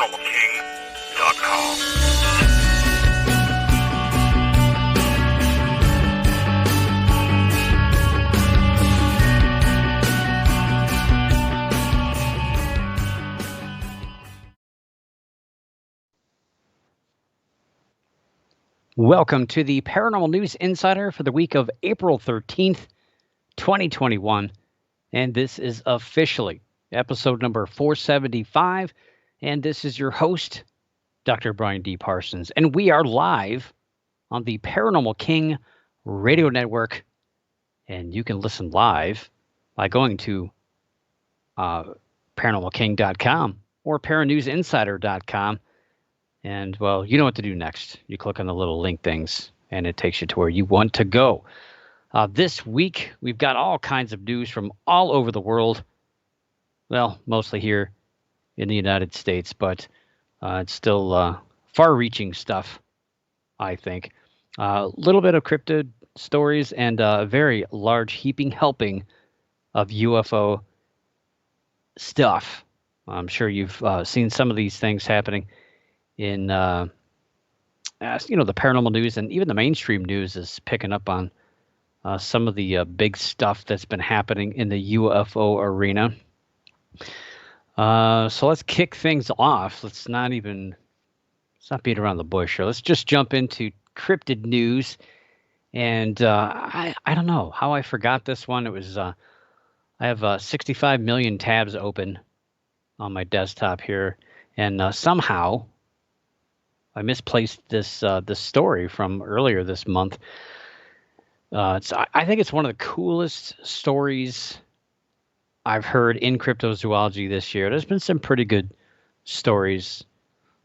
ParanormalKing.com. Welcome to the Paranormal News Insider for the week of April 13th, 2021. And this is officially episode number 475. And this is your host, Dr. Brian D. Parsons. And we are live on the Paranormal King radio network. And you can listen live by going to ParanormalKing.com or ParaNewsInsider.com. And, well, you know what to do next. You click on the little link things, and it takes you to where you want to go. This week, we've got all kinds of news from all over the world. Well, mostly here in the United States, but it's still far-reaching stuff, I think. A little bit of cryptid stories and a very large heaping helping of UFO stuff. I'm sure you've seen some of these things happening in the paranormal news, and even the mainstream news is picking up on some of the big stuff that's been happening in the UFO arena. So let's kick things off. Let's not beat around the bush here. Let's just jump into cryptid news. And I don't know how I forgot this one. It was I have 65 million tabs open on my desktop here, and somehow I misplaced this story from earlier this month. I think it's one of the coolest stories I've heard in cryptozoology this year. There's been some pretty good stories,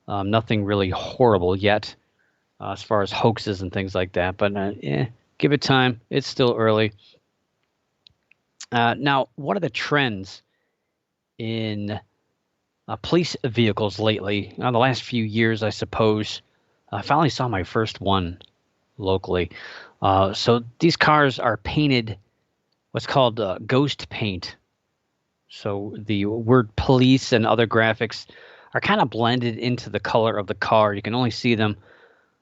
nothing really horrible yet, as far as hoaxes and things like that. But give it time. It's still early. Now, what are the trends in police vehicles lately? The last few years, I suppose. I finally saw my first one locally. So these cars are painted what's called ghost paint. So the word police and other graphics are kind of blended into the color of the car. You can only see them.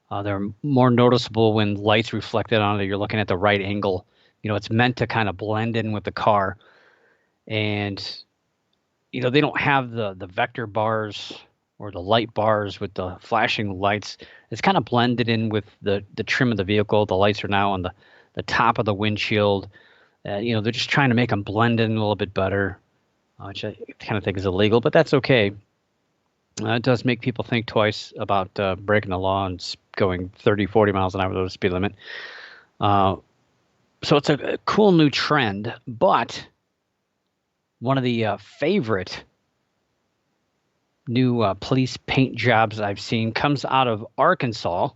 They're more noticeable when light's reflected on it. You're looking at the right angle. It's meant to kind of blend in with the car. And they don't have the vector bars or the light bars with the flashing lights. It's kind of blended in with the trim of the vehicle. The lights are now on the top of the windshield. They're just trying to make them blend in a little bit better, which I kind of think is illegal, but that's okay. It does make people think twice about breaking the law and going 30, 40 miles an hour with the speed limit. So it's a cool new trend, but one of the favorite new police paint jobs I've seen comes out of Arkansas.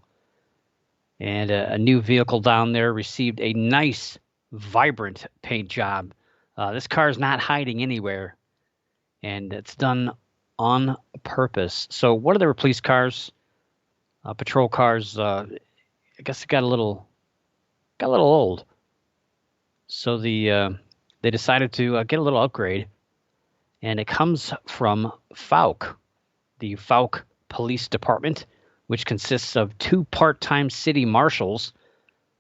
And a new vehicle down there received a nice, vibrant paint job. This car is not hiding anywhere, and it's done on purpose. So what are their police cars? Patrol cars, I guess it got a little old. So they decided to get a little upgrade, and it comes from Fouke, the Fouke Police Department, which consists of two part-time city marshals,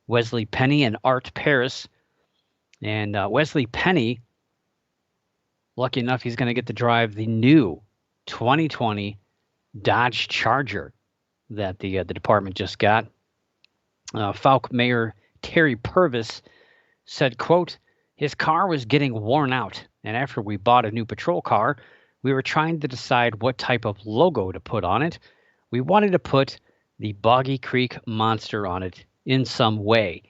Wesley Penny and Art Paris. And Wesley Penny, lucky enough, he's going to get to drive the new 2020 Dodge Charger that the department just got. Fouke Mayor Terry Purvis said, quote, "His car was getting worn out, and after we bought a new patrol car, we were trying to decide what type of logo to put on it. We wanted to put the Boggy Creek monster on it in some way.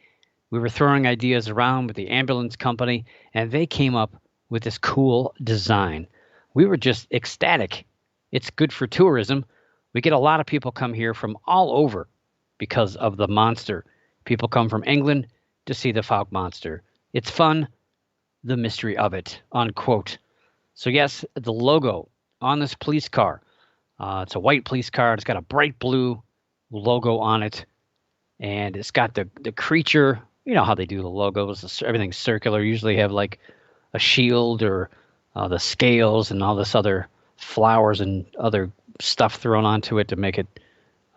We were throwing ideas around with the ambulance company, and they came up with this cool design. We were just ecstatic. It's good for tourism. We get a lot of people come here from all over because of the monster. People come from England to see the Fouke monster. It's fun, the mystery of it," unquote. So yes, the logo on this police car, it's a white police car. It's got a bright blue logo on it, and it's got the creature. You know how they do the logos. Everything's circular. Usually have like a shield or the scales and all this other flowers and other stuff thrown onto it to make it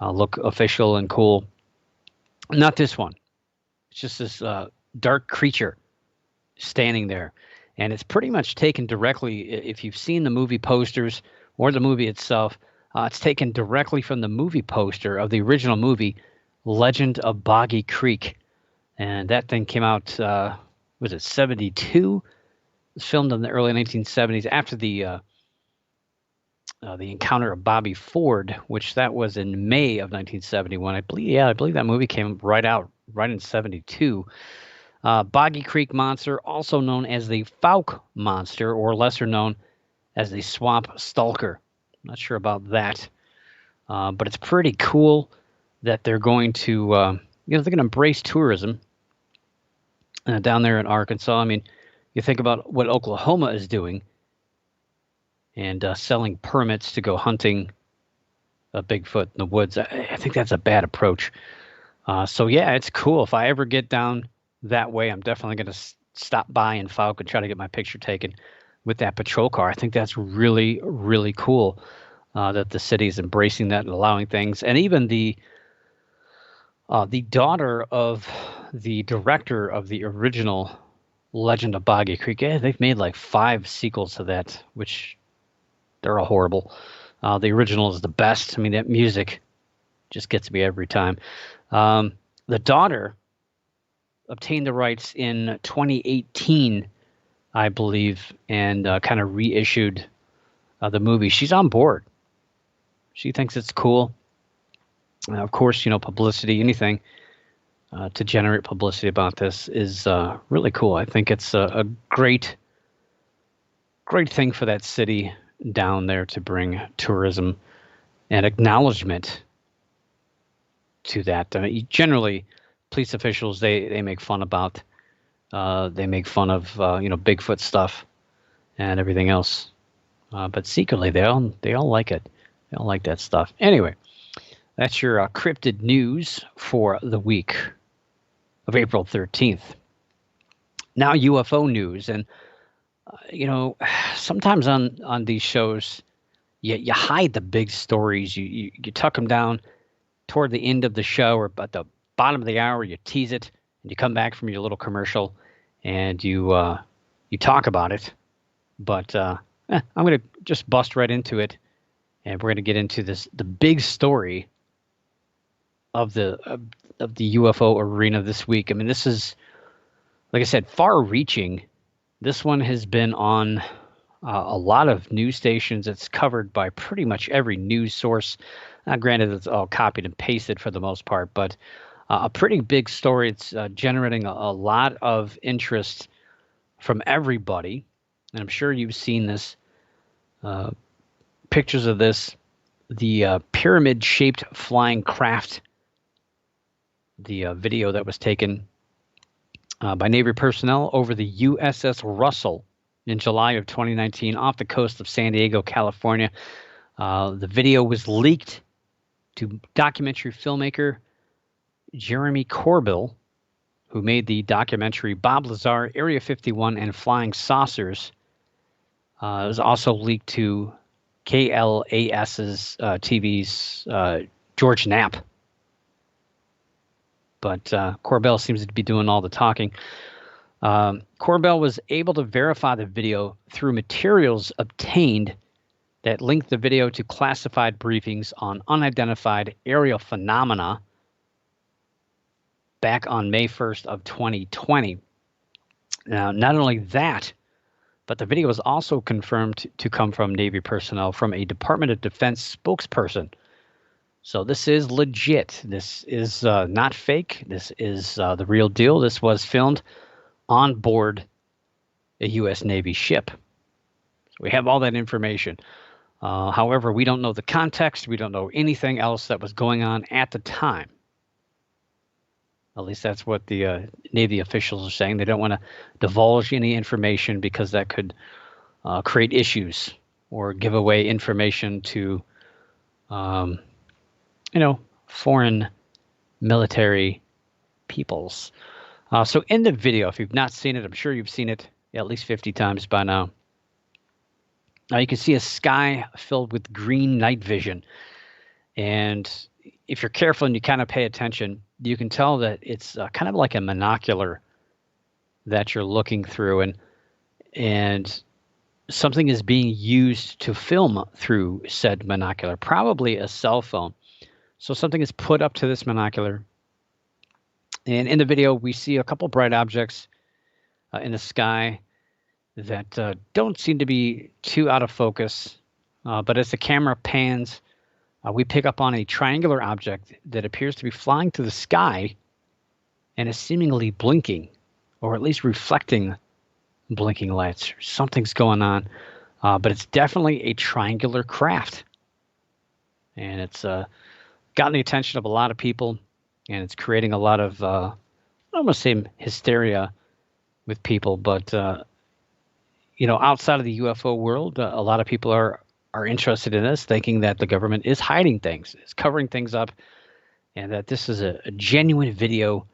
look official and cool. Not this one. It's just this dark creature standing there. And it's pretty much taken directly, if you've seen the movie posters or the movie itself, it's taken directly from the movie poster of the original movie, Legend of Boggy Creek. And that thing came out, was it 72? It was filmed in the early 1970s after the encounter of Bobby Ford, which that was in May of 1971. I believe that movie came right in 72. Boggy Creek Monster, also known as the Fouke Monster, or lesser known as the Swamp Stalker. Not sure about that, but it's pretty cool that they're going to, they're going to embrace tourism down there in Arkansas. I mean, you think about what Oklahoma is doing and selling permits to go hunting a Bigfoot in the woods. I think that's a bad approach. So yeah, it's cool. If I ever get down that way, I'm definitely going to stop by in Fouke and try to get my picture taken with that patrol car. I think that's really, really cool that the city is embracing that and allowing things. And even the daughter of the director of the original Legend of Boggy Creek, they've made like 5 sequels to that, which they're all horrible. The original is the best. I mean, that music just gets me every time. The daughter obtained the rights in 2018, I believe, and kind of reissued the movie. She's on board. She thinks it's cool. Of course, publicity, anything to generate publicity about this is really cool. I think it's a great thing for that city down there to bring tourism and acknowledgement to that. Generally, police officials they make fun about Bigfoot stuff and everything else, but secretly they all like it. They all like that stuff. Anyway, that's your cryptid news for the week of April 13th. Now UFO news, and sometimes on these shows, you hide the big stories. You tuck them down toward the end of the show or at the bottom of the hour. You tease it, and you come back from your little commercial, and you talk about it. But I'm going to just bust right into it, and we're going to get into the big story of the UFO arena this week. I mean, this is, like I said, far-reaching. This one has been on a lot of news stations. It's covered by pretty much every news source. Granted, it's all copied and pasted for the most part, but a pretty big story. It's generating a lot of interest from everybody, and I'm sure you've seen this. Pictures of this, the pyramid-shaped flying craft, the video that was taken by Navy personnel over the USS Russell in July of 2019 off the coast of San Diego, California. The video was leaked to documentary filmmaker Jeremy Corbell, who made the documentary Bob Lazar, Area 51, and Flying Saucers. It was also leaked to KLAS's TV's George Knapp. But Corbell seems to be doing all the talking. Corbell was able to verify the video through materials obtained that linked the video to classified briefings on unidentified aerial phenomena back on May 1st of 2020. Now, not only that, but the video was also confirmed to come from Navy personnel from a Department of Defense spokesperson. So this is legit. This is not fake. This is the real deal. This was filmed on board a U.S. Navy ship. So we have all that information. However, we don't know the context. We don't know anything else that was going on at the time. At least that's what the Navy officials are saying. They don't want to divulge any information because that could create issues or give away information to, foreign military peoples. So in the video, if you've not seen it, I'm sure you've seen it at least 50 times by now. You can see a sky filled with green night vision. And if you're careful and you kind of pay attention, you can tell that it's kind of like a monocular that you're looking through, and something is being used to film through said monocular, probably a cell phone. So something is put up to this monocular, and in the video we see a couple bright objects in the sky that don't seem to be too out of focus. But as the camera pans, we pick up on a triangular object that appears to be flying through the sky and is seemingly blinking, or at least reflecting blinking lights. Something's going on, but it's definitely a triangular craft. And it's gotten the attention of a lot of people, and it's creating a lot of, I don't want to say hysteria with people, but outside of the UFO world, a lot of people are interested in this, thinking that the government is hiding things, is covering things up, and that this is a genuine video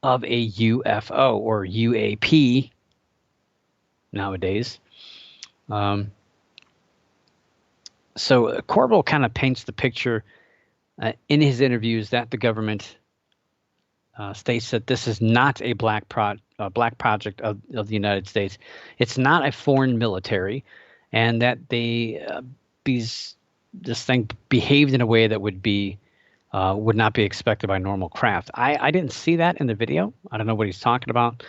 of a UFO or UAP nowadays. So Corbell kind of paints the picture in his interviews that the government states that this is not a black project of the United States. It's not a foreign military, and that this thing behaved in a way that would not be expected by normal craft. I didn't see that in the video. I don't know what he's talking about.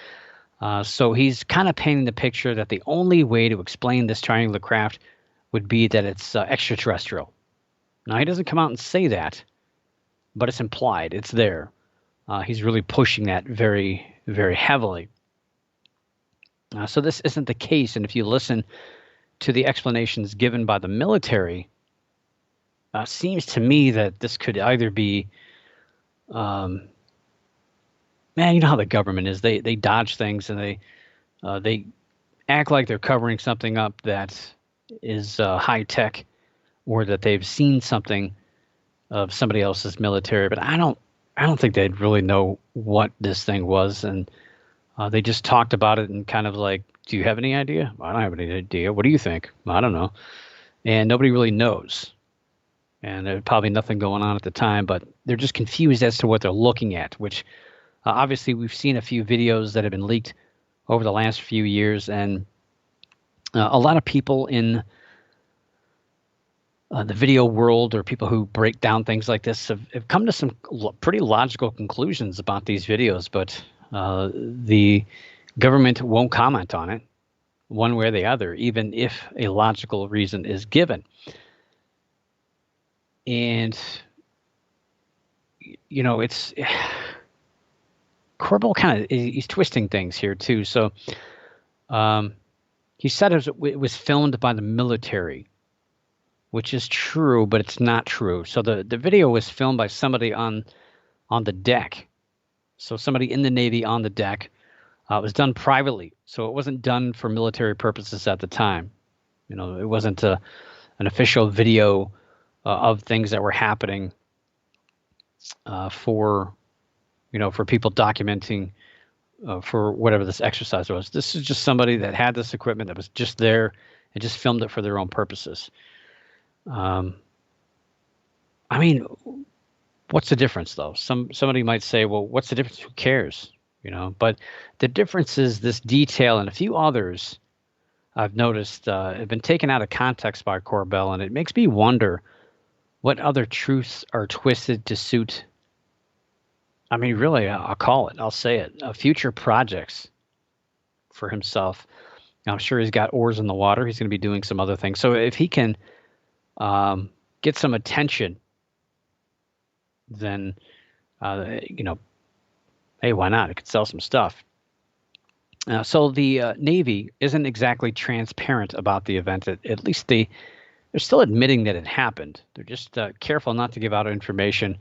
So he's kind of painting the picture that the only way to explain this triangular craft would be that it's extraterrestrial. Now, he doesn't come out and say that, but it's implied. It's there. He's really pushing that very, very heavily. So this isn't the case. And if you listen to the explanations given by the military, seems to me that this could either be, man, you know how the government is. They dodge things, and they act like they're covering something up that is high tech, or that they've seen something of somebody else's military. But I don't think they'd really know what this thing was, and they just talked about it and kind of like, do you have any idea? I don't have any idea. What do you think? I don't know. And nobody really knows. And there's probably nothing going on at the time, but they're just confused as to what they're looking at, which obviously we've seen a few videos that have been leaked over the last few years, and a lot of people in the video world, or people who break down things like this, have come to some pretty logical conclusions about these videos, but the government won't comment on it one way or the other, even if a logical reason is given. And, it's Corbell he's twisting things here too. So he said it was filmed by the military, which is true, but it's not true. So the video was filmed by somebody on the deck. So somebody in the Navy on the deck. It was done privately, so it wasn't done for military purposes at the time. It wasn't an official video of things that were happening for people documenting for whatever this exercise was. This is just somebody that had this equipment that was just there and just filmed it for their own purposes. I mean, what's the difference, though? Somebody might say, well, what's the difference? Who cares? But the difference is this detail, and a few others I've noticed have been taken out of context by Corbell, and it makes me wonder what other truths are twisted to suit. I mean, really, I'll say it, future projects for himself. I'm sure he's got oars in the water. He's going to be doing some other things. So if he can get some attention, then, hey, why not? It could sell some stuff. So the Navy isn't exactly transparent about the event. At least they're still admitting that it happened. They're just careful not to give out information,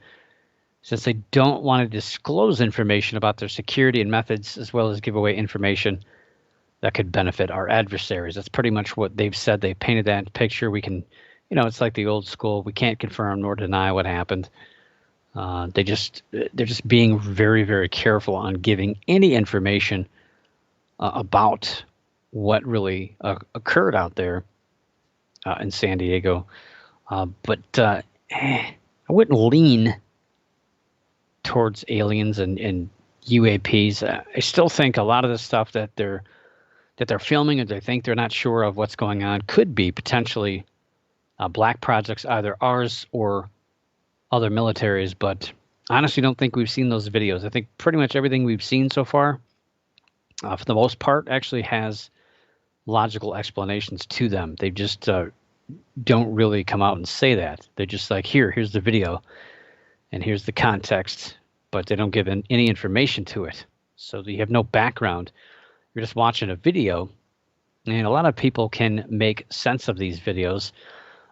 since they don't want to disclose information about their security and methods, as well as give away information that could benefit our adversaries. That's pretty much what they've said. They painted that picture. We can, it's like the old school. We can't confirm nor deny what happened. They're just being very, very careful on giving any information about what really occurred out there. in San Diego. I wouldn't lean towards aliens and UAPs. I still think a lot of the stuff that they're filming, and they think they're not sure of what's going on, could be potentially black projects, either ours or other militaries. But I honestly don't think we've seen those videos. I think pretty much everything we've seen so far, for the most part, actually has logical explanations to them. They just don't really come out and say that. They're just like, here's the video, and here's the context, but they don't give any information to it. So you have no background. You're just watching a video, and a lot of people can make sense of these videos.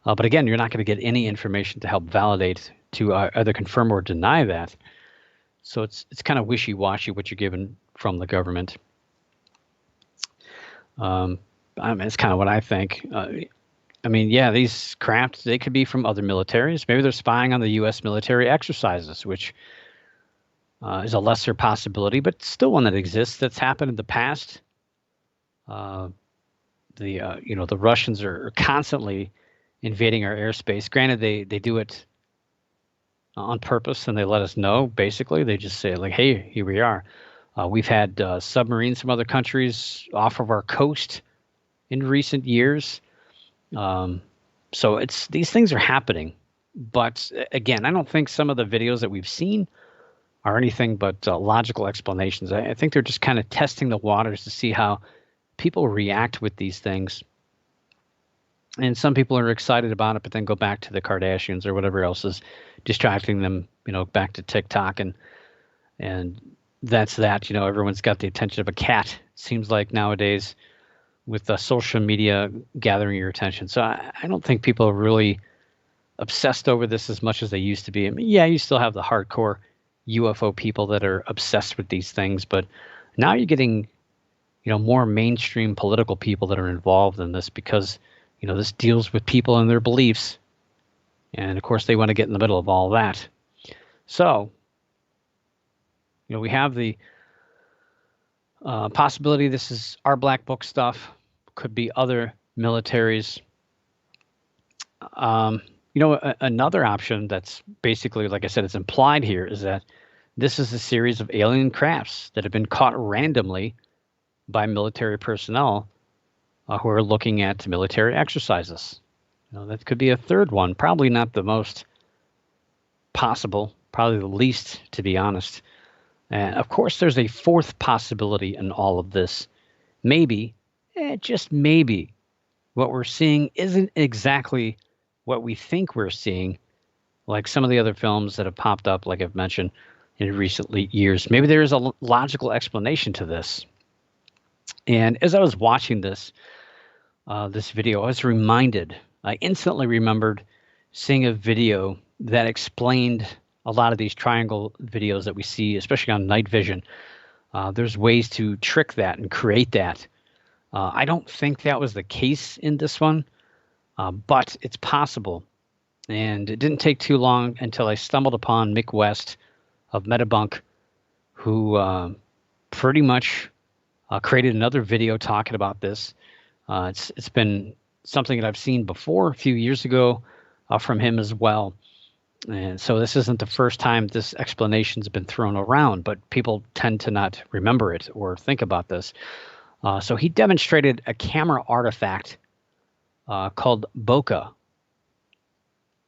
But again, you're not going to get any information to help validate, to either confirm or deny that. So it's kind of wishy-washy what you're given from the government. I mean, it's kind of what I think. I mean, yeah, these craft, they could be from other militaries. Maybe they're spying on the U.S. military exercises, which is a lesser possibility, but still one that exists. That's happened in the past. The Russians are constantly invading our airspace. Granted, they do it on purpose, and they let us know. Basically, they just say like, "Hey, here we are." We've had submarines from other countries off of our coast in recent years. So these things are happening. But again, I don't think some of the videos that we've seen are anything but logical explanations. I think they're just kind of testing the waters to see how people react with these things. And some people are excited about it, but then go back to the Kardashians or whatever else is distracting them, back to TikTok, and that's that. Everyone's got the attention of a cat, seems like nowadays, with social media gathering your attention. So I don't think people are really obsessed over this as much as they used to be. I mean, yeah, you still have the hardcore UFO people that are obsessed with these things, but now you're getting, more mainstream political people that are involved in this because, this deals with people and their beliefs. And of course, they want to get in the middle of all that. So, we have the possibility this is our black book stuff, could be other militaries. Another option that's basically, like I said, it's implied here, is that this is a series of alien crafts that have been caught randomly by military personnel who are looking at military exercises. That could be a third one. Probably not the most possible, probably the least, to be honest. And of course, there's a fourth possibility in all of this. Maybe, just maybe, what we're seeing isn't exactly what we think we're seeing, like some of the other films that have popped up, like I've mentioned, in recent years. Maybe there is a logical explanation to this. And as I was watching this video, I instantly remembered seeing a video that explained a lot of these triangle videos that we see, especially on night vision. There's ways to trick that and create that. I don't think that was the case in this one, but it's possible. And it didn't take too long until I stumbled upon Mick West of Metabunk, who pretty much created another video talking about this. It's been something that I've seen before a few years ago from him as well. And so this isn't the first time this explanation's been thrown around, but people tend to not remember it or think about this. So he demonstrated a camera artifact called bokeh.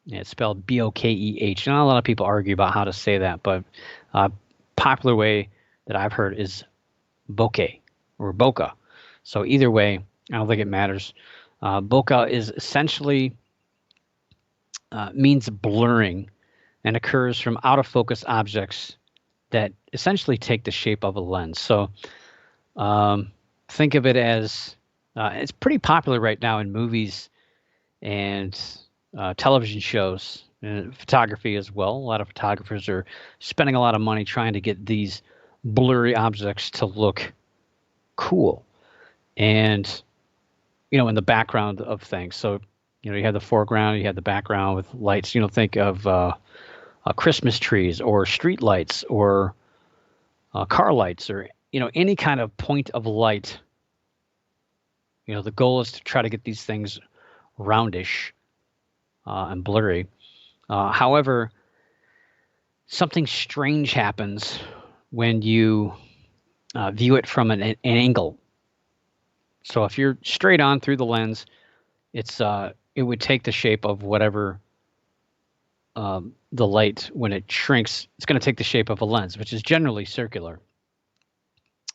It's spelled B-O-K-E-H. Not a lot of people argue about how to say that, but popular way that I've heard is bokeh or bokeh. So either way, I don't think it matters. Bokeh is essentially means blurring and occurs from out of focus objects that essentially take the shape of a lens. So think of it as it's pretty popular right now in movies and television shows and photography as well. A lot of photographers are spending a lot of money trying to get these blurry objects to look cool and, in the background of things. So, you have the foreground, you have the background with lights. Think of Christmas trees or street lights or car lights or, any kind of point of light. The goal is to try to get these things roundish and blurry. However, something strange happens when you view it from an angle. So if you're straight on through the lens, it would take the shape of whatever the light, when it shrinks, it's going to take the shape of a lens, which is generally circular.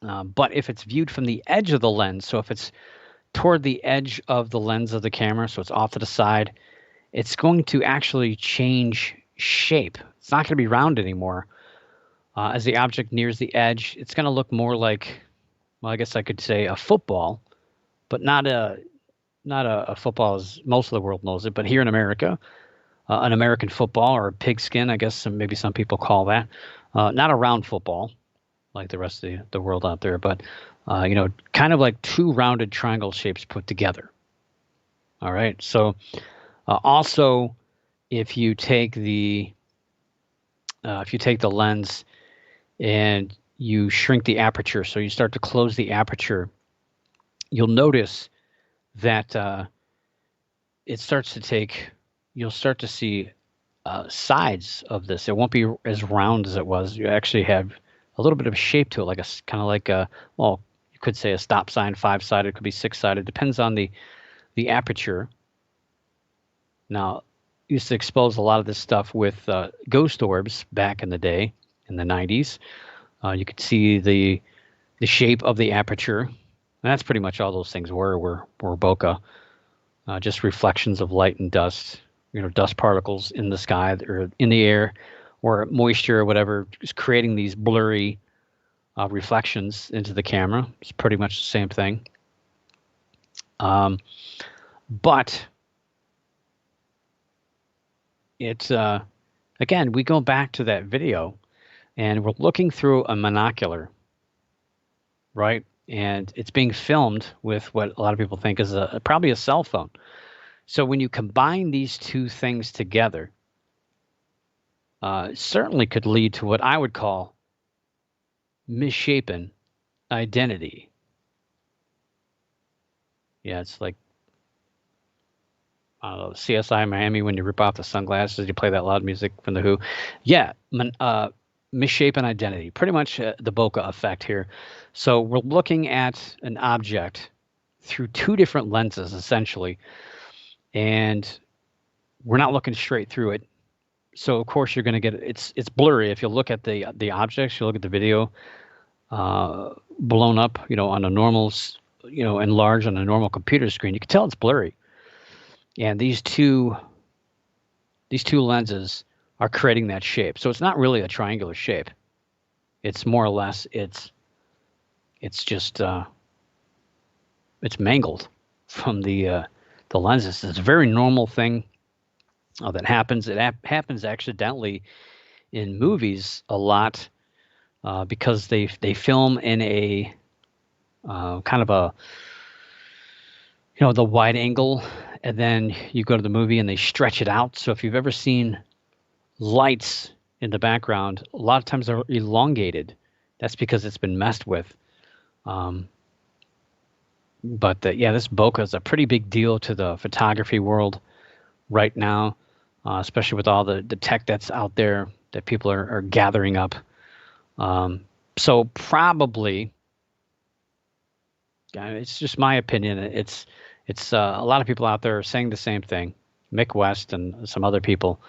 But if it's viewed from the edge of the lens, so if it's toward the edge of the lens of the camera, so it's off to the side, it's going to actually change shape. It's not going to be round anymore. As the object nears the edge, it's going to look more like, well, I guess I could say a football, but not a football as most of the world knows it. But here in America, an American football, or a pigskin, I guess maybe some people call that. Not a round football like the rest of the world out there, but kind of like two rounded triangle shapes put together. All right. So also, if you take the lens and you shrink the aperture, so you start to close the aperture, you'll notice that you'll start to see sides of this. It won't be as round as it was. You actually have a little bit of a shape to it, like well, you could say a stop sign, 5-sided, it could be 6-sided, depends on the aperture. Now, used to expose a lot of this stuff with ghost orbs back in the day, in the 90s. You could see the shape of the aperture. And that's pretty much all those things were bokeh, just reflections of light and dust, dust particles in the sky or in the air, or moisture or whatever, just creating these blurry reflections into the camera. It's pretty much the same thing. But it's again, we go back to that video, and we're looking through a monocular, right? And it's being filmed with what a lot of people think is probably a cell phone. So when you combine these two things together, it certainly could lead to what I would call misshapen identity. Yeah, it's like, I don't know, CSI Miami when you rip off the sunglasses, you play that loud music from The Who. Yeah, misshapen identity, pretty much the bokeh effect here. So we're looking at an object through two different lenses, essentially, and we're not looking straight through it. So of course you're going to get it's blurry. If you look at the objects, you look at the video blown up, on a normal, enlarged on a normal computer screen, you can tell it's blurry. And these two lenses are creating that shape. So it's not really a triangular shape. It's more or less it's just it's mangled from the lenses. It's a very normal thing that happens. It happens accidentally in movies a lot because they film in a kind of a the wide angle, and then you go to the movie and they stretch it out. So if you've ever seen lights in the background, a lot of times they're elongated. That's because it's been messed with. But this bokeh is a pretty big deal to the photography world right now, especially with all the tech that's out there that people are gathering up. So probably, it's just my opinion. It's a lot of people out there are saying the same thing. Mick West and some other people.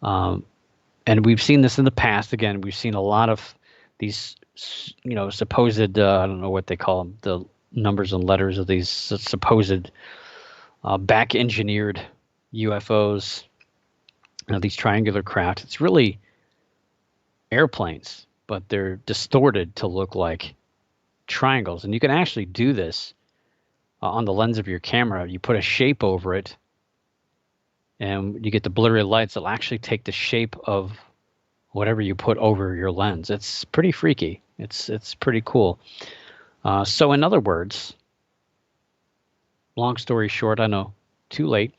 And we've seen this in the past. Again, we've seen a lot of these, supposed, I don't know what they call them, the numbers and letters of these supposed back-engineered UFOs, these triangular craft. It's really airplanes, but they're distorted to look like triangles. And you can actually do this on the lens of your camera. You put a shape over it, and you get the blurry lights. It'll actually take the shape of whatever you put over your lens. It's pretty freaky. It's pretty cool. So in other words, long story short, I know, too late,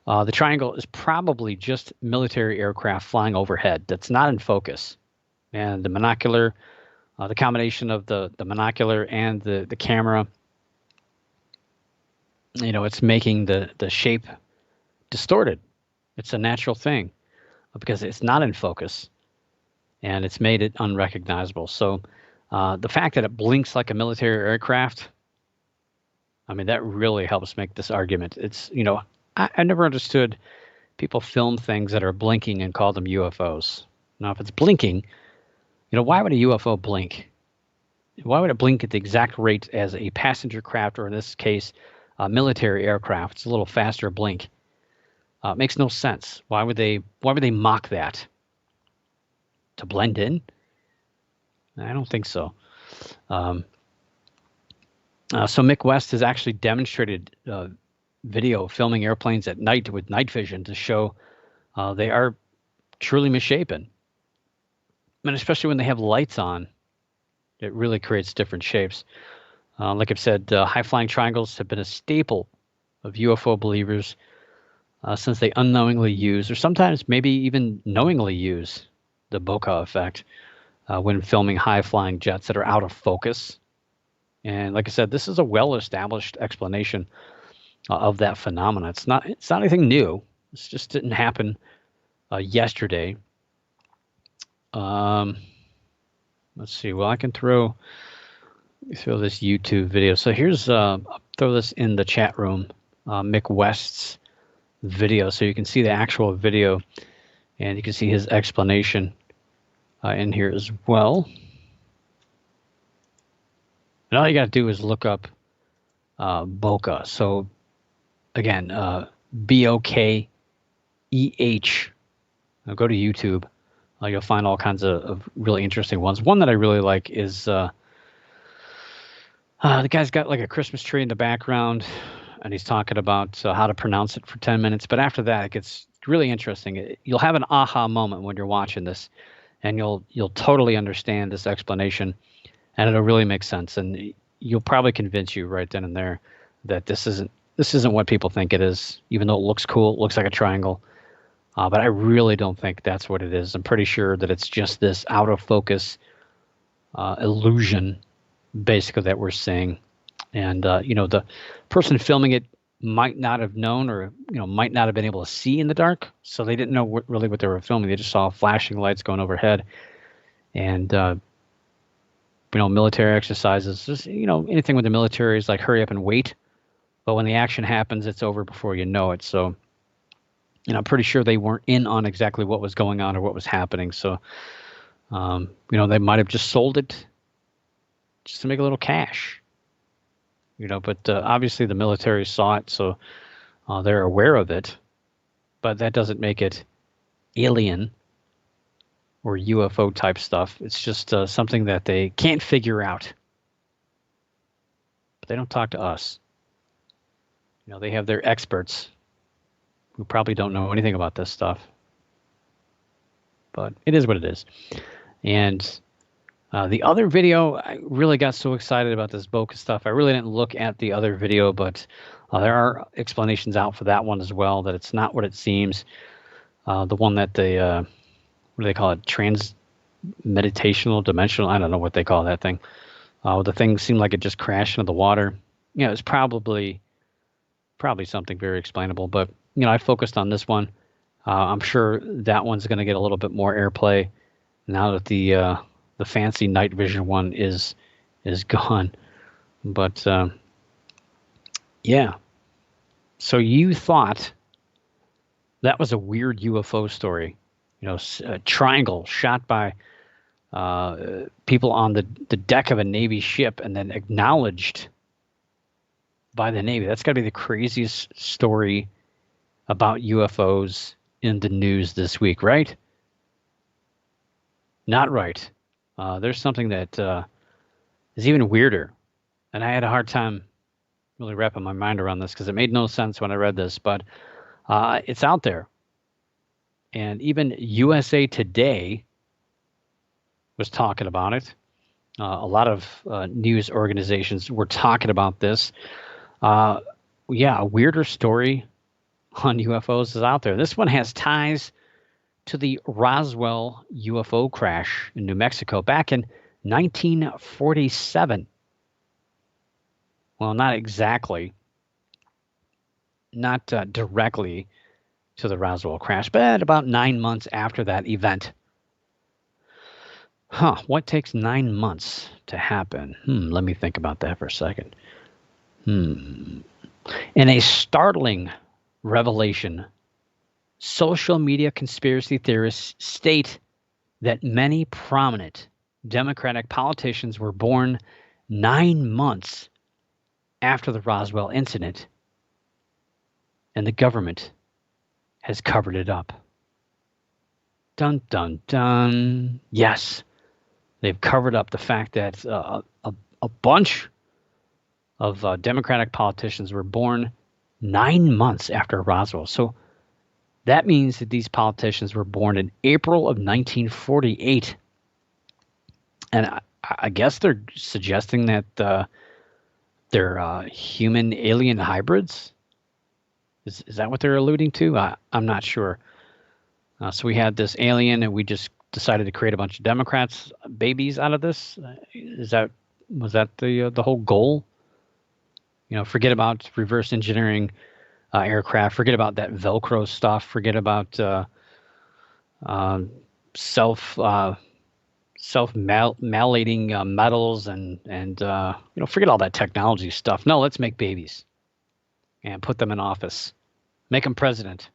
the triangle is probably just military aircraft flying overhead that's not in focus. And the monocular, the combination of the monocular and the camera It's making the shape distorted. It's a natural thing because it's not in focus, and it's made it unrecognizable. So the fact that it blinks like a military aircraft, I mean, that really helps make this argument. I never understood people film things that are blinking and call them UFOs. Now, if it's blinking, why would a UFO blink? Why would it blink at the exact rate as a passenger craft, or in this case, a military aircraft? It's a little faster blink. It makes no sense. Why would they? Why would they mock that? To blend in? I don't think so. Um, so Mick West has actually demonstrated video filming airplanes at night with night vision to show they are truly misshapen. And especially when they have lights on, it really creates different shapes. Like I've said, high-flying triangles have been a staple of UFO believers since they unknowingly use, or sometimes maybe even knowingly use, the bokeh effect when filming high-flying jets that are out of focus. And like I said, this is a well-established explanation of that phenomena. It's not anything new. This just didn't happen yesterday. Let's see. Well, I can throw this YouTube video. So here's I'll throw this in the chat room. Mick West's video, so you can see the actual video, and you can see his explanation in here as well. And all you got to do is look up bokeh. So again, BOKEH. Go to YouTube. You'll find all kinds of really interesting ones. One that I really like is the guy's got like a Christmas tree in the background, and he's talking about how to pronounce it for 10 minutes. But after that, it gets really interesting. You'll have an aha moment when you're watching this, and you'll totally understand this explanation, and it'll really make sense. And you'll probably convince you right then and there that this isn't what people think it is, even though it looks cool. It looks like a triangle. But I really don't think that's what it is. I'm pretty sure that it's just this out of focus illusion, basically, that we're seeing. And the person filming it might not have known, or might not have been able to see in the dark, so they didn't know really what they were filming. They just saw flashing lights going overhead, and military exercises. Just anything with the military is like hurry up and wait. But when the action happens, it's over before you know it. So. I'm pretty sure they weren't in on exactly what was going on or what was happening. So, they might have just sold it just to make a little cash. But obviously the military saw it, so they're aware of it. But that doesn't make it alien or UFO type stuff. It's just something that they can't figure out. But they don't talk to us. They have their experts who probably don't know anything about this stuff. But it is what it is. And the other video, I really got so excited about this bokeh stuff. I really didn't look at the other video, but there are explanations out for that one as well, that it's not what it seems. The one that they, what do they call it? Trans-meditational, dimensional, I don't know what they call that thing. The thing seemed like it just crashed into the water. It's probably something very explainable, but I focused on this one. I'm sure that one's going to get a little bit more airplay now that the fancy night vision one is gone. But yeah. So you thought that was a weird UFO story, a triangle shot by people on the deck of a Navy ship and then acknowledged by the Navy. That's got to be the craziest story about UFOs in the news this week, right? Not right. There's something that is even weirder. And I had a hard time really wrapping my mind around this because it made no sense when I read this, but it's out there. And even USA Today was talking about it. A lot of news organizations were talking about this. A weirder story on UFOs is out there. This one has ties to the Roswell UFO crash in New Mexico back in 1947. Well, not exactly. directly to the Roswell crash, but about 9 months after that event. What takes 9 months to happen? Let me think about that for a second. In a startling revelation, social media conspiracy theorists state that many prominent Democratic politicians were born 9 months after the Roswell incident, and the government has covered it up. Dun, dun, dun. Yes, they've covered up the fact that a bunch of Democratic politicians were born 9 months after Roswell. So that means that these politicians were born in April of 1948. And I guess they're suggesting that they're human alien hybrids. Is that what they're alluding to? I'm not sure. So we had this alien, and we just decided to create a bunch of Democrats babies out of this. Was that the whole goal? Forget about reverse engineering aircraft. Forget about that Velcro stuff. Forget about self mallating metals and forget all that technology stuff. No, let's make babies and put them in office. Make them president.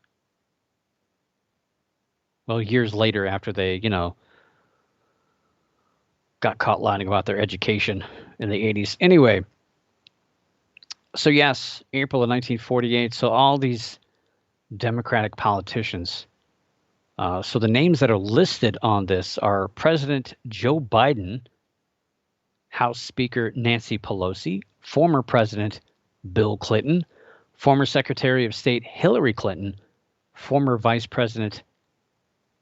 Well, years later, after they, got caught lying about their education in the 80s. Anyway, so yes, April of 1948. So all these Democratic politicians. So the names that are listed on this are President Joe Biden, House Speaker Nancy Pelosi, former President Bill Clinton, former Secretary of State Hillary Clinton, former Vice President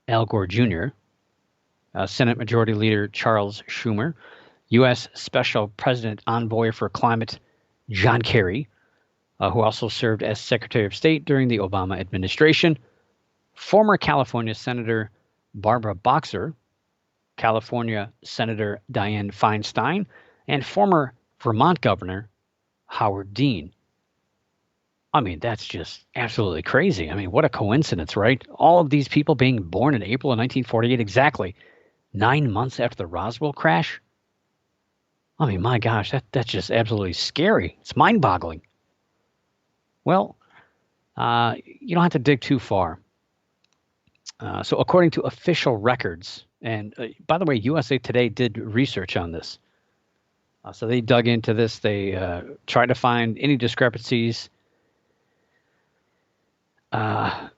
Al Gore Jr., Senate Majority Leader Charles Schumer, U.S. Special President Envoy for Climate John Kerry, who also served as Secretary of State during the Obama administration, former California Senator Barbara Boxer, California Senator Dianne Feinstein, and former Vermont Governor Howard Dean. I mean, that's just absolutely crazy. I mean, what a coincidence, right? All of these people being born in April of 1948, exactly 9 months after the Roswell crash. I mean, my gosh, that's just absolutely scary. It's mind-boggling. Well, you don't have to dig too far. So according to official records, and by the way, USA Today did research on this. So they dug into this. They tried to find any discrepancies.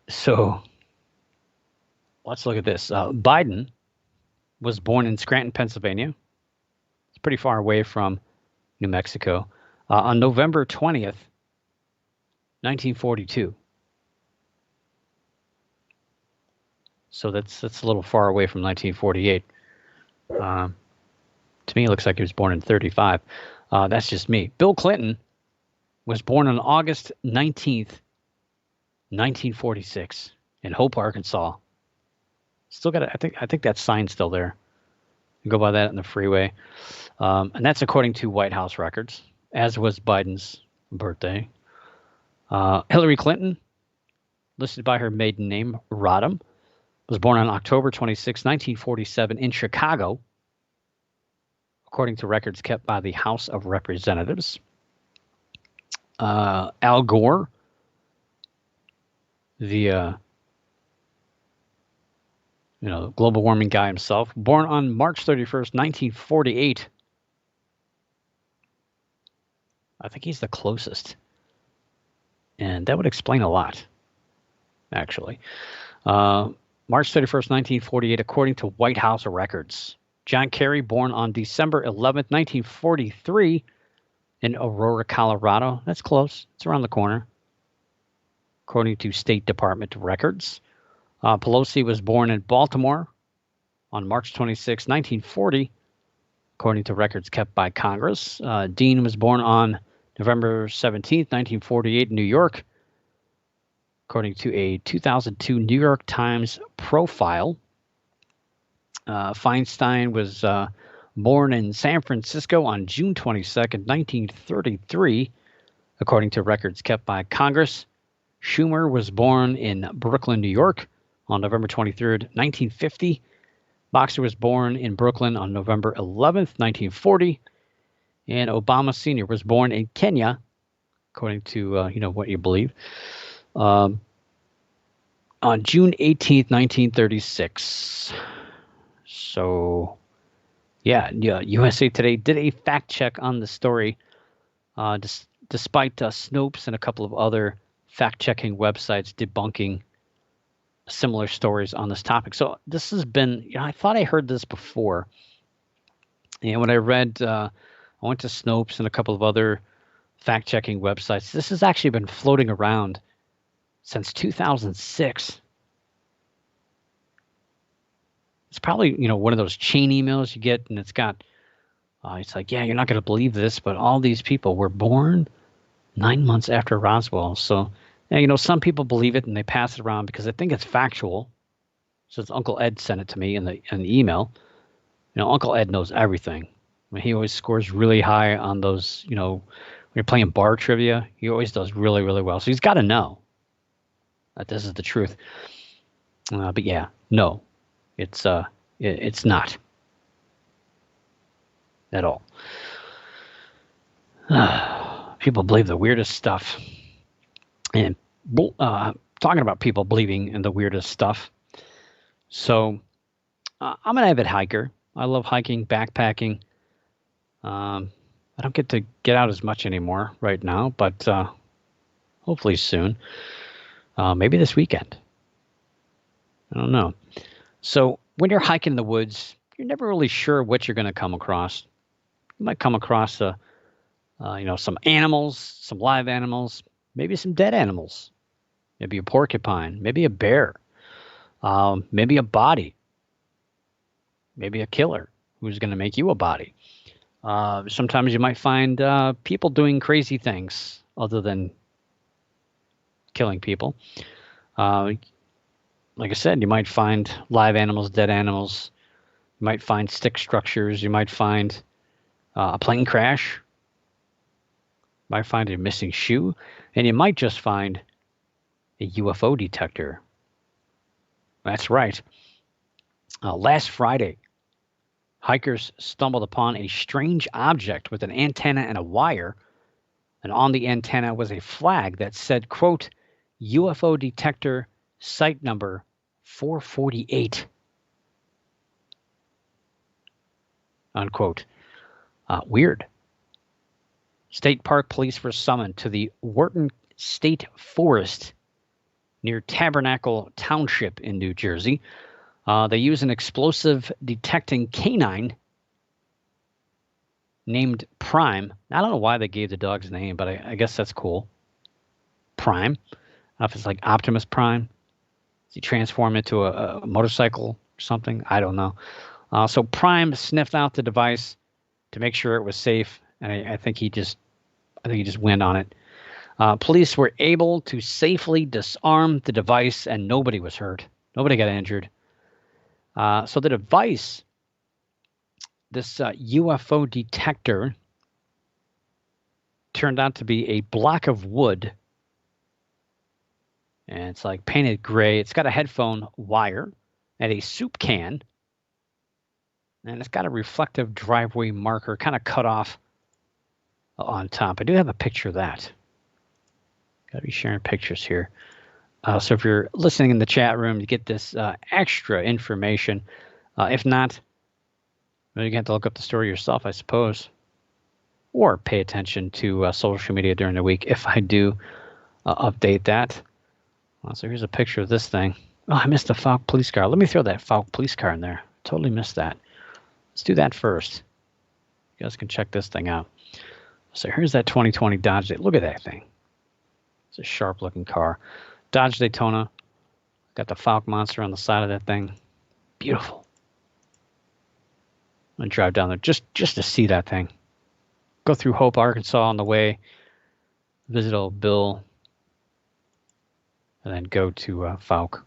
So let's look at this. Biden was born in Scranton, Pennsylvania. It's pretty far away from New Mexico. On November 20th, 1942. So that's a little far away from 1948. To me, it looks like he was born in 35. That's just me. Bill Clinton was born on August 19th, 1946, in Hope, Arkansas. Still got I think that sign's still there. You go by that in the freeway. And that's according to White House records, as was Biden's birthday. Hillary Clinton, listed by her maiden name, Rodham, was born on October 26, 1947, in Chicago, according to records kept by the House of Representatives. Al Gore, the global warming guy himself, born on March 31st, 1948. I think he's the closest. And that would explain a lot, actually. March 31st, 1948, according to White House records. John Kerry, born on December 11th, 1943, in Aurora, Colorado. That's close. It's around the corner, according to State Department records. Pelosi was born in Baltimore on March 26, 1940, according to records kept by Congress. Dean was born on November 17th, 1948, in New York, according to a 2002 New York Times profile. Feinstein was born in San Francisco on June 22nd, 1933, according to records kept by Congress. Schumer was born in Brooklyn, New York on November 23rd, 1950. Boxer was born in Brooklyn on November 11th, 1940. And Obama Sr. was born in Kenya, according to what you believe, on June 18th, 1936. So, yeah, USA Today did a fact check on the story, despite Snopes and a couple of other fact-checking websites debunking similar stories on this topic. So this has been, I thought I heard this before. And when I read, I went to Snopes and a couple of other fact-checking websites. This has actually been floating around since 2006. It's probably, one of those chain emails you get, and it's got, it's like, yeah, you're not going to believe this, but all these people were born 9 months after Roswell. So, some people believe it and they pass it around because they think it's factual. Since Uncle Ed sent it to me in the email, Uncle Ed knows everything. I mean, he always scores really high on those, when you're playing bar trivia, he always does really, really well. So he's got to know that this is the truth. But yeah, no, it's not at all. People believe the weirdest stuff. And talking about people believing in the weirdest stuff. So I'm an avid hiker. I love hiking, backpacking. I don't get to get out as much anymore right now, but hopefully soon. Maybe this weekend. I don't know. So when you're hiking in the woods, you're never really sure what you're going to come across. You might come across some animals, some live animals, maybe some dead animals, maybe a porcupine, maybe a bear, maybe a body, maybe a killer who's going to make you a body. Sometimes you might find people doing crazy things other than killing people. Like I said, you might find live animals, dead animals. You might find stick structures. You might find a plane crash. You might find a missing shoe. And you might just find a UFO detector. That's right. Last Friday, hikers stumbled upon a strange object with an antenna and a wire. And on the antenna was a flag that said, quote, UFO detector site number 448. Unquote. Weird. State Park police were summoned to the Wharton State Forest near Tabernacle Township in New Jersey. They use an explosive detecting canine named Prime. I don't know why they gave the dog's name, but I guess that's cool. Prime. I don't know if it's like Optimus Prime. Does he transform into a motorcycle or something? I don't know. So Prime sniffed out the device to make sure it was safe, and I think he just went on it. Police were able to safely disarm the device, and nobody was hurt. Nobody got injured. So the device, this UFO detector, turned out to be a block of wood. And it's like painted gray. It's got a headphone wire and a soup can. And it's got a reflective driveway marker kind of cut off on top. I do have a picture of that. Got to be sharing pictures here. So if you're listening in the chat room, you get this extra information. If not, well, you have to look up the story yourself, I suppose. Or pay attention to social media during the week if I do update that. So here's a picture of this thing. Oh, I missed the Falk police car. Let me throw that Falk police car in there. Totally missed that. Let's do that first. You guys can check this thing out. So here's that 2020 Dodge. Look at that thing. It's a sharp-looking car. Dodge Daytona. Got the Falk monster on the side of that thing. Beautiful. I'm going to drive down there just to see that thing. Go through Hope, Arkansas on the way. Visit old Bill. And then go to Falk.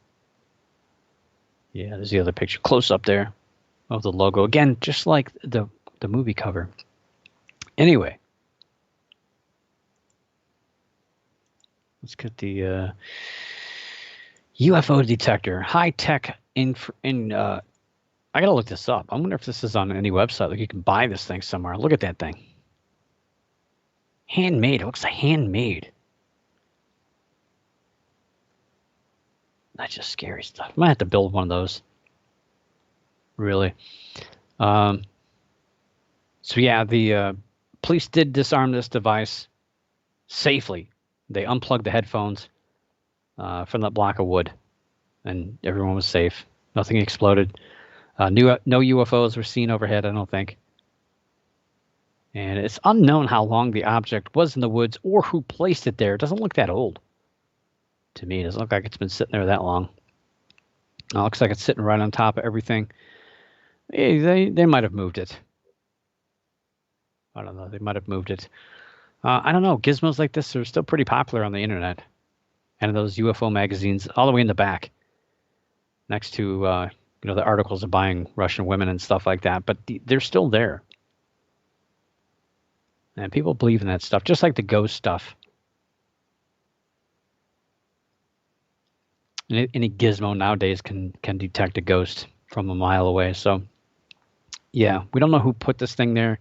Yeah, there's the other picture. Close up there of the logo. Again, just like the movie cover. Anyway. Let's get the UFO detector. High tech I gotta look this up. I wonder if this is on any website. Like you can buy this thing somewhere. Look at that thing. Handmade. It looks like handmade. That's just scary stuff. I might have to build one of those. Really. So yeah, the police did disarm this device safely. They unplugged the headphones from that block of wood, and everyone was safe. Nothing exploded. No UFOs were seen overhead, I don't think. And it's unknown how long the object was in the woods or who placed it there. It doesn't look that old. To me, it doesn't look like it's been sitting there that long. It looks like it's sitting right on top of everything. They might have moved it. I don't know. They might have moved it. I don't know. Gizmos like this are still pretty popular on the internet. And those UFO magazines all the way in the back. Next to, the articles of buying Russian women and stuff like that. But they're still there. And people believe in that stuff, just like the ghost stuff. Any gizmo nowadays can detect a ghost from a mile away. So, yeah, we don't know who put this thing there.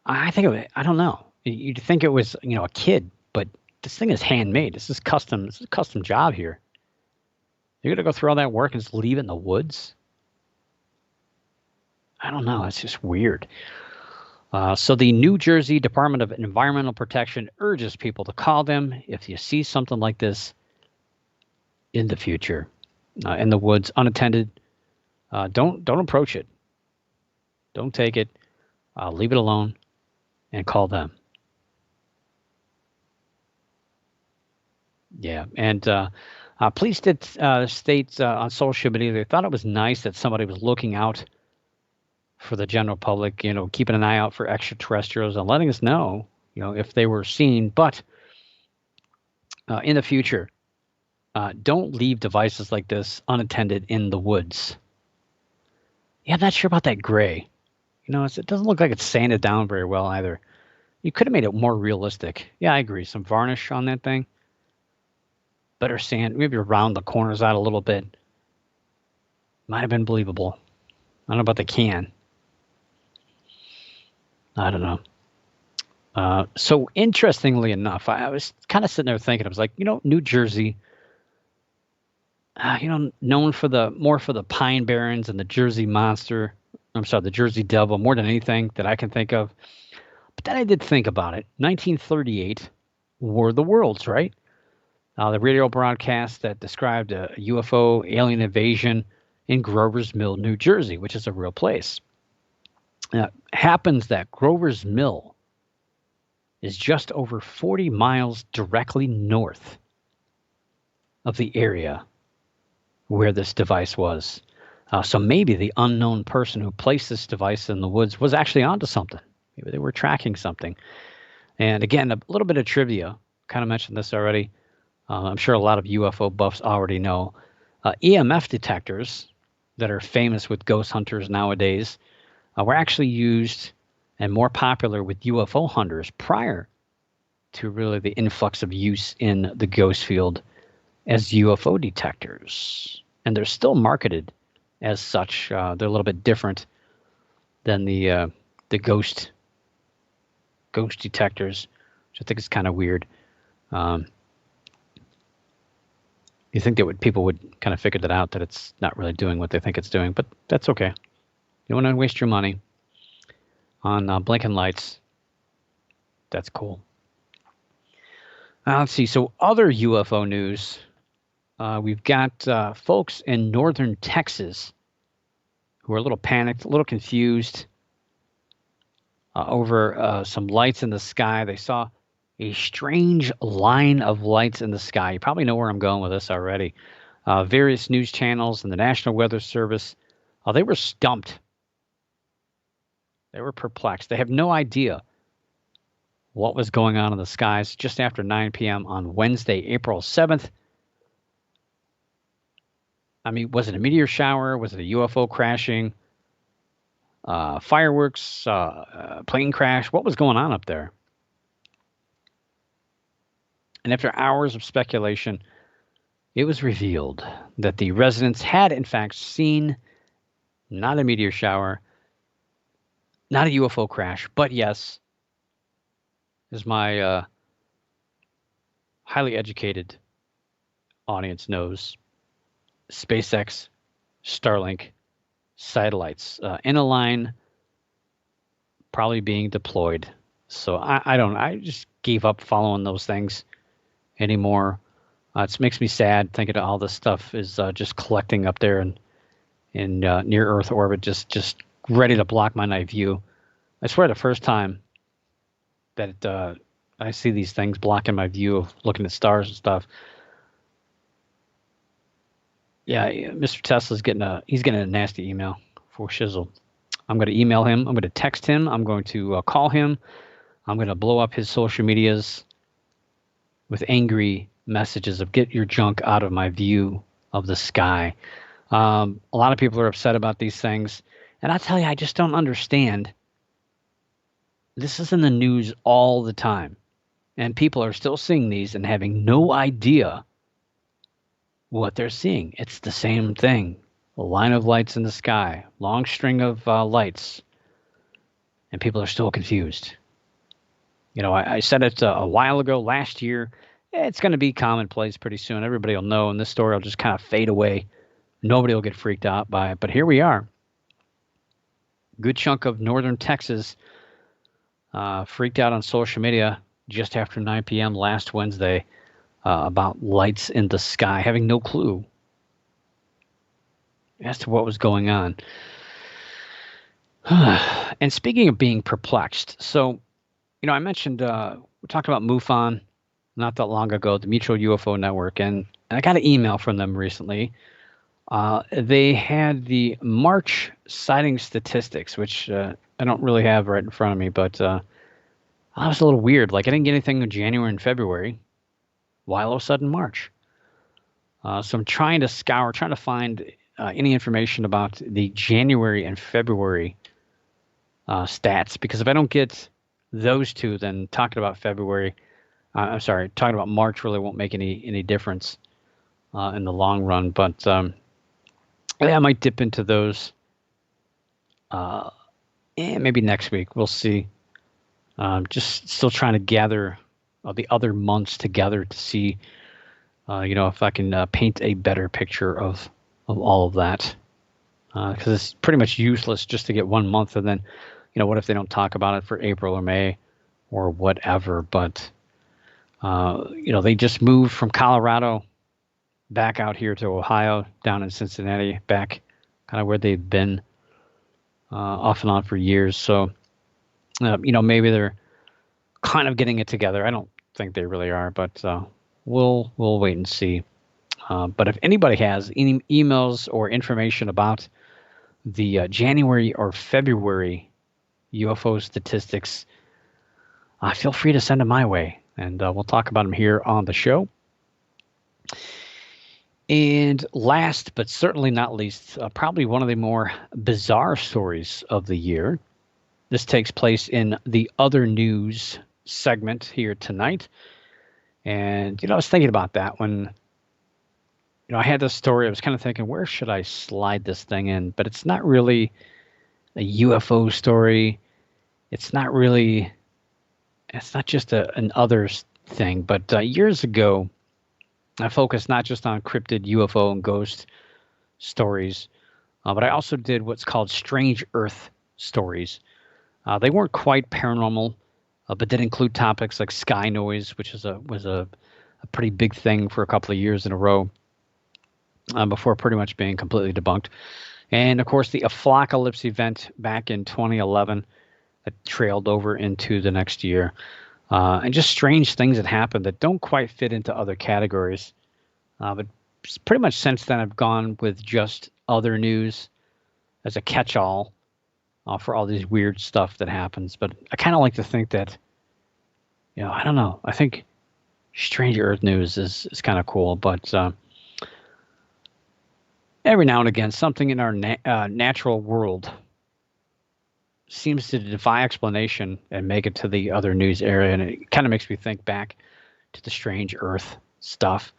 I don't know. You'd think it was, a kid, but this thing is handmade. This is custom. This is a custom job here. You're going to go through all that work and just leave it in the woods? I don't know. It's just weird. So the New Jersey Department of Environmental Protection urges people to call them if you see something like this in the future, in the woods, unattended. Don't approach it. Don't take it. Leave it alone and call them. Yeah, and police did state on social media they thought it was nice that somebody was looking out for the general public, keeping an eye out for extraterrestrials and letting us know, if they were seen. But in the future, don't leave devices like this unattended in the woods. Yeah, I'm not sure about that gray. It doesn't look like it's sanded down very well either. You could have made it more realistic. Yeah, I agree. Some varnish on that thing. Better sand, maybe round the corners out a little bit. Might have been believable. I don't know about the can. I don't know. So interestingly enough, I was kind of sitting there thinking, I was like, New Jersey, known for the Pine Barrens and the Jersey Monster. I'm sorry, the Jersey Devil, more than anything that I can think of. But then I did think about it. 1938, War of the Worlds, right? The radio broadcast that described a UFO alien invasion in Grover's Mill, New Jersey, which is a real place. Happens that Grover's Mill is just over 40 miles directly north of the area where this device was. So maybe the unknown person who placed this device in the woods was actually onto something. Maybe they were tracking something. And again, a little bit of trivia. Kind of mentioned this already. I'm sure a lot of UFO buffs already know. EMF detectors that are famous with ghost hunters nowadays were actually used and more popular with UFO hunters prior to really the influx of use in the ghost field as UFO detectors. And they're still marketed as such. They're a little bit different than the ghost detectors, which I think is kind of weird. You think that people would kind of figure that out, that it's not really doing what they think it's doing, but that's okay. You don't want to waste your money on blinking lights. That's cool. Let's see. So other UFO news. We've got folks in northern Texas who are a little panicked, a little confused over some lights in the sky. They saw a strange line of lights in the sky. You probably know where I'm going with this already. Various news channels and the National Weather Service, they were stumped. They were perplexed. They have no idea what was going on in the skies just after 9 p.m. on Wednesday, April 7th. I mean, was it a meteor shower? Was it a UFO crashing? Fireworks? Plane crash? What was going on up there? And after hours of speculation, it was revealed that the residents had, in fact, seen not a meteor shower, not a UFO crash, but yes, as my highly educated audience knows, SpaceX Starlink satellites in a line, probably being deployed. So I just gave up following those things anymore. It makes me sad thinking all this stuff is just collecting up there in near Earth orbit, just ready to block my night view. I swear, the first time that I see these things blocking my view of looking at stars and stuff, yeah, Mr. Tesla's getting a nasty email for shizzle. I'm going to email him. I'm going to text him. I'm going to call him. I'm going to blow up his social medias with angry messages of "Get your junk out of my view of the sky." A lot of people are upset about these things, and I tell you, I just don't understand. This is in the news all the time, and people are still seeing these and having no idea what they're seeing. It's the same thing. A line of lights in the sky, long string of lights, and people are still confused. You know, I said it a while ago, last year. It's going to be commonplace pretty soon. Everybody will know, and this story will just kind of fade away. Nobody will get freaked out by it. But here we are. Good chunk of northern Texas freaked out on social media just after 9 p.m. last Wednesday about lights in the sky, having no clue as to what was going on. And speaking of being perplexed, so, you know, I mentioned, we talked about MUFON not that long ago, the Mutual UFO Network, and I got an email from them recently. They had the March sighting statistics, which I don't really have right in front of me, but that was a little weird. Like, I didn't get anything in January and February. Why all of a sudden March? So I'm trying to find any information about the January and February stats, because if I don't get those two, then talking about talking about March really won't make any difference in the long run. But yeah, I might dip into those maybe next week. We'll see. Just still trying to gather the other months together to see, if I can paint a better picture of all of that. Because it's pretty much useless just to get 1 month, and then, what if they don't talk about it for April or May or whatever? But, they just moved from Colorado back out here to Ohio, down in Cincinnati, back kind of where they've been off and on for years. So, maybe they're kind of getting it together. I don't think they really are, but we'll wait and see. But if anybody has any emails or information about the January or February UFO statistics, feel free to send them my way, and we'll talk about them here on the show. And last but certainly not least, probably one of the more bizarre stories of the year. This takes place in the other news segment here tonight. And, I was thinking about that when, I had this story. I was kind of thinking, where should I slide this thing in? But it's not really a UFO story. It's not just an others thing. But years ago, I focused not just on cryptid UFO and ghost stories, but I also did what's called Strange Earth stories. They weren't quite paranormal, but did include topics like sky noise, which was a pretty big thing for a couple of years in a row, before pretty much being completely debunked. And of course, the Aflocalypse event back in 2011 that trailed over into the next year. And just strange things that happen that don't quite fit into other categories. But pretty much since then, I've gone with just other news as a catch-all for all these weird stuff that happens. But I kind of like to think that, I don't know. I think Strange Earth news is kind of cool. But every now and again, something in our natural world seems to defy explanation and make it to the other news area. And it kind of makes me think back to the strange Earth stuff.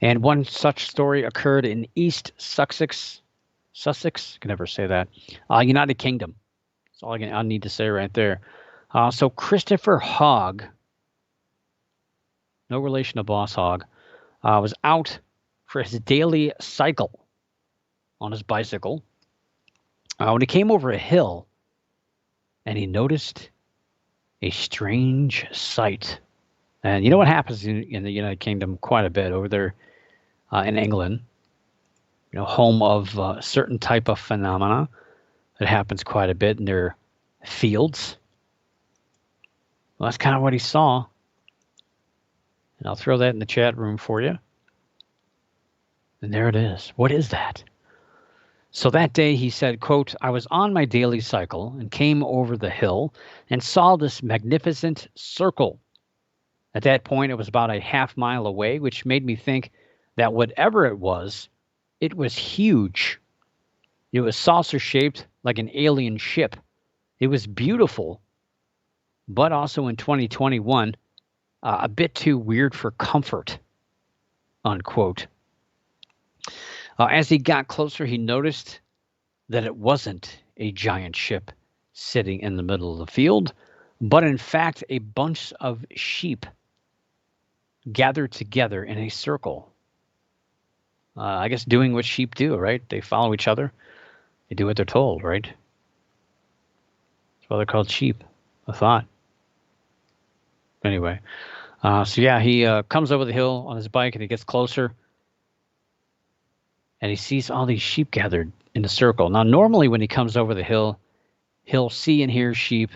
And one such story occurred in East Sussex. Sussex, can never say that. United Kingdom. That's all I need to say right there. So Christopher Hogg, no relation to Boss Hogg, was out for his daily cycle on his bicycle when he came over a hill, and he noticed a strange sight. And you know what happens in the United Kingdom quite a bit over there in England, home of a certain type of phenomena. It happens quite a bit in their fields. Well, that's kind of what he saw. And I'll throw that in the chat room for you. And there it is. What is that? So that day he said, quote, I was on my daily cycle and came over the hill and saw this magnificent circle. At that point, it was about a half mile away, which made me think that whatever it was huge. It was saucer-shaped like an alien ship. It was beautiful, but also in 2021, a bit too weird for comfort, unquote. As he got closer, he noticed that it wasn't a giant ship sitting in the middle of the field, but in fact a bunch of sheep gathered together in a circle. I guess doing what sheep do, right? They follow each other. They do what they're told, right? That's why they're called sheep, I thought. Anyway, so yeah, he comes over the hill on his bike and he gets closer and he sees all these sheep gathered in a circle. Now, normally when he comes over the hill, he'll see and hear sheep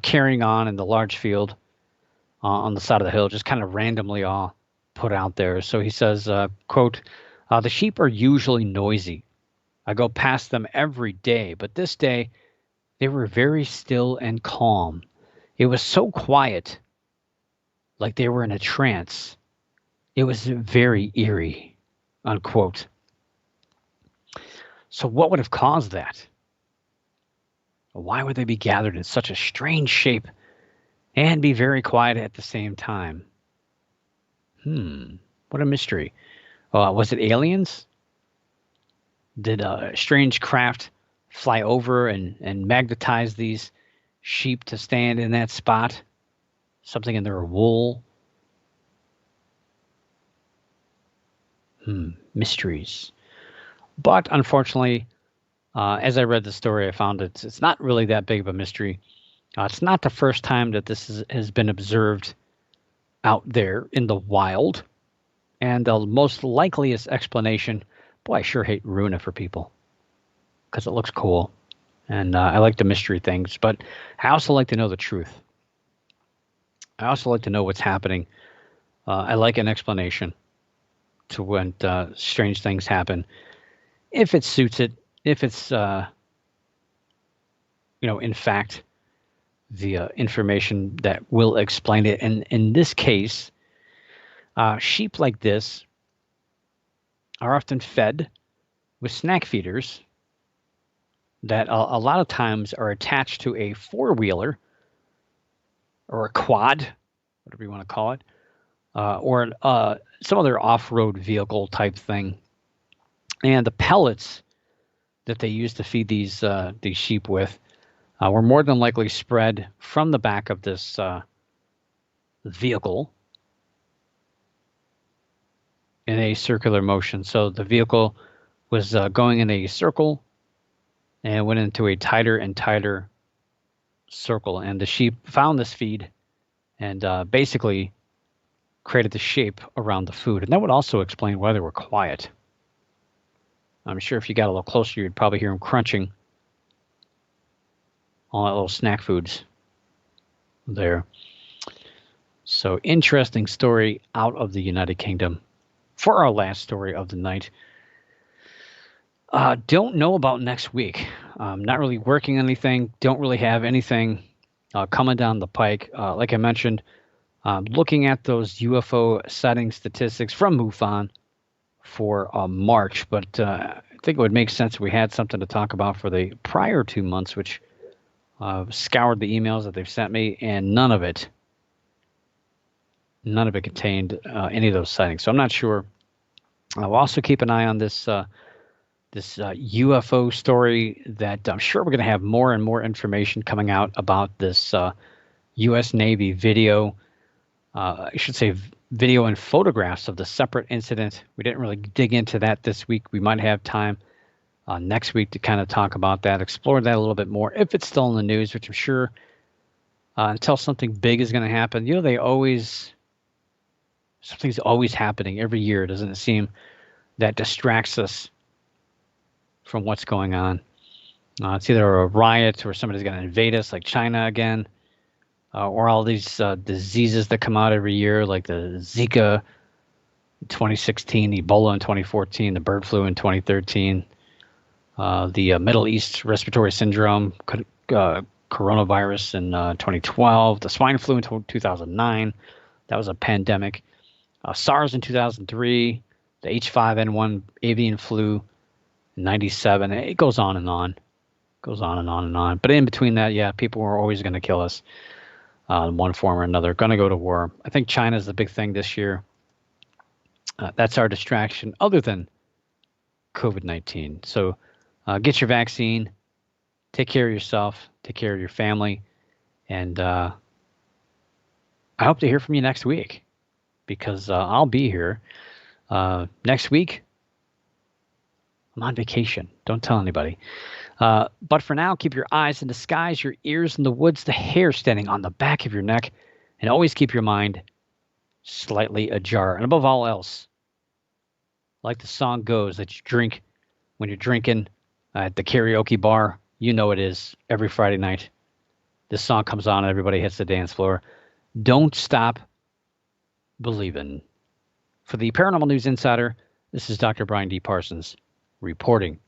carrying on in the large field on the side of the hill, just kind of randomly all put out there. So he says, quote, the sheep are usually noisy. I go past them every day, but this day they were very still and calm. It was so quiet, like they were in a trance. It was very eerie, unquote. So what would have caused that? Why would they be gathered in such a strange shape and be very quiet at the same time? What a mystery. Was it aliens? Did a strange craft fly over and magnetize these sheep to stand in that spot? Something in their wool? Mysteries. But unfortunately, as I read the story, I found it's not really that big of a mystery. It's not the first time that this has been observed out there in the wild. And the most likeliest explanation, boy, I sure hate ruin it for people because it looks cool. And I like the mystery things, but I also like to know the truth. I also like to know what's happening. I like an explanation to when strange things happen. If it suits it, if it's, in fact, the information that will explain it. And in this case, sheep like this are often fed with snack feeders that a lot of times are attached to a four-wheeler or a quad, whatever you want to call it, or some other off-road vehicle type thing. And the pellets that they use to feed these sheep with were more than likely spread from the back of this vehicle in a circular motion. So the vehicle was going in a circle and went into a tighter and tighter circle. And the sheep found this feed and basically created the shape around the food. And that would also explain why they were quiet. I'm sure if you got a little closer, you'd probably hear them crunching all that little snack foods there. So interesting story out of the United Kingdom. For our last story of the night, don't know about next week. Not really working on anything. Don't really have anything coming down the pike. Like I mentioned, looking at those UFO sighting statistics from MUFON for March, but I think it would make sense if we had something to talk about for the prior 2 months, which scoured the emails that they've sent me, and none of it none of it contained any of those sightings. So I'm not sure. I'll also keep an eye on this UFO story that I'm sure we're going to have more and more information coming out about this U.S. Navy video. I should say video and photographs of the separate incident. We didn't really dig into that this week. We might have time next week to kind of talk about that, explore that a little bit more, if it's still in the news, which I'm sure until something big is going to happen. You know, something's always happening every year, doesn't it seem, that distracts us from what's going on. It's either a riot or somebody's going to invade us, like China again, or all these diseases that come out every year, like the Zika in 2016, Ebola in 2014, the bird flu in 2013, the Middle East respiratory syndrome, coronavirus in 2012, the swine flu in 2009. That was a pandemic. SARS in 2003, the H5N1 avian flu in 97. It goes on and on. Goes on and on and on. But in between that, yeah, people were always going to kill us in one form or another. Going to go to war. I think China's the big thing this year. That's our distraction other than COVID-19. So get your vaccine. Take care of yourself. Take care of your family. And I hope to hear from you next week, because I'll be here. Next week, I'm on vacation. Don't tell anybody. But for now, keep your eyes in the skies, your ears in the woods, the hair standing on the back of your neck, and always keep your mind slightly ajar. And above all else, like the song goes, that you drink when you're drinking at the karaoke bar. You know it is every Friday night. This song comes on and everybody hits the dance floor. Don't stop believing. For the Paranormal News Insider, this is Dr. Brian D. Parsons reporting.